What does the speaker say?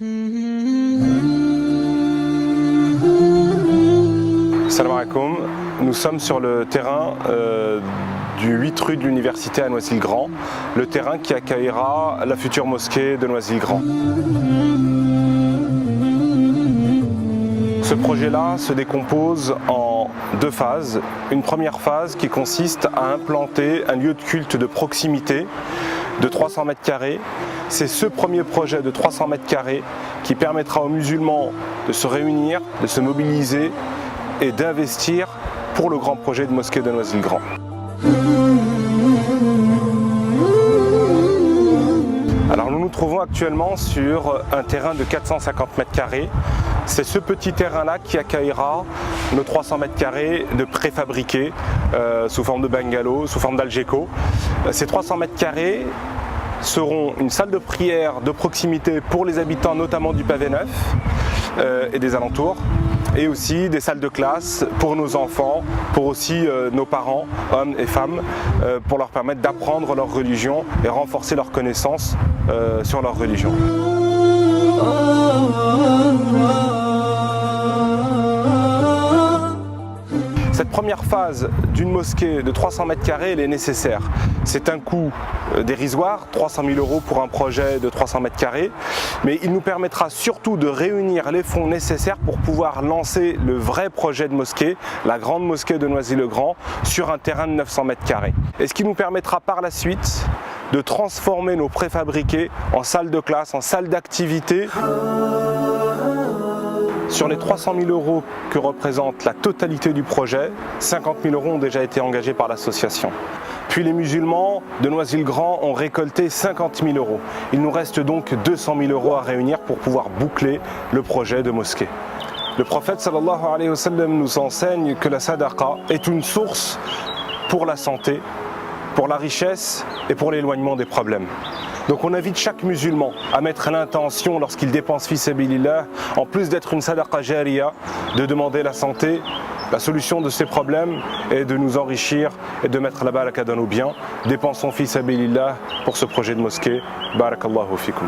Salam alaikum, nous sommes sur le terrain du 8 rue de l'Université à Noisy-le-Grand, le terrain qui accueillera la future mosquée de Noisy-le-Grand. Ce projet-là se décompose en deux phases. Une première phase qui consiste à implanter un lieu de culte de proximité de 300 mètres carrés. C'est ce premier projet de 300 mètres carrés qui permettra aux musulmans de se réunir, de se mobiliser et d'investir pour le grand projet de mosquée de Noisy-le-Grand. Alors nous nous trouvons actuellement sur un terrain de 450 mètres carrés. C'est ce petit terrain-là qui accueillera nos 300 mètres carrés de préfabriqués sous forme de bungalow, sous forme d'Algeco. Ces 300 mètres carrés seront une salle de prière de proximité pour les habitants, notamment du Pavé Neuf et des alentours, et aussi des salles de classe pour nos enfants, pour aussi nos parents, hommes et femmes, pour leur permettre d'apprendre leur religion et renforcer leurs connaissances sur leur religion. Cette première phase d'une mosquée de 300 mètres carrés, elle est nécessaire. C'est un coût dérisoire, 300 000 € pour un projet de 300 mètres carrés, mais il nous permettra surtout de réunir les fonds nécessaires pour pouvoir lancer le vrai projet de mosquée, la grande mosquée de Noisy-le-Grand, sur un terrain de 900 mètres carrés. Et ce qui nous permettra par la suite de transformer nos préfabriqués en salles de classe, en salles d'activité. Sur les 300 000 € que représente la totalité du projet, 50 000 € ont déjà été engagés par l'association. Puis les musulmans de Noisy-le-Grand ont récolté 50 000 €. Il nous reste donc 200 000 € à réunir pour pouvoir boucler le projet de mosquée. Le prophète sallallahu alayhi wa sallam nous enseigne que la sadaqa est une source pour la santé, pour la richesse et pour l'éloignement des problèmes. Donc on invite chaque musulman à mettre l'intention lorsqu'il dépense fi sabilillah, en plus d'être une sadaqa jariya, de demander la santé, la solution de ces problèmes et de nous enrichir et de mettre la baraka dans nos biens. Dépensons fi sabilillah pour ce projet de mosquée. Barakallahu fikum.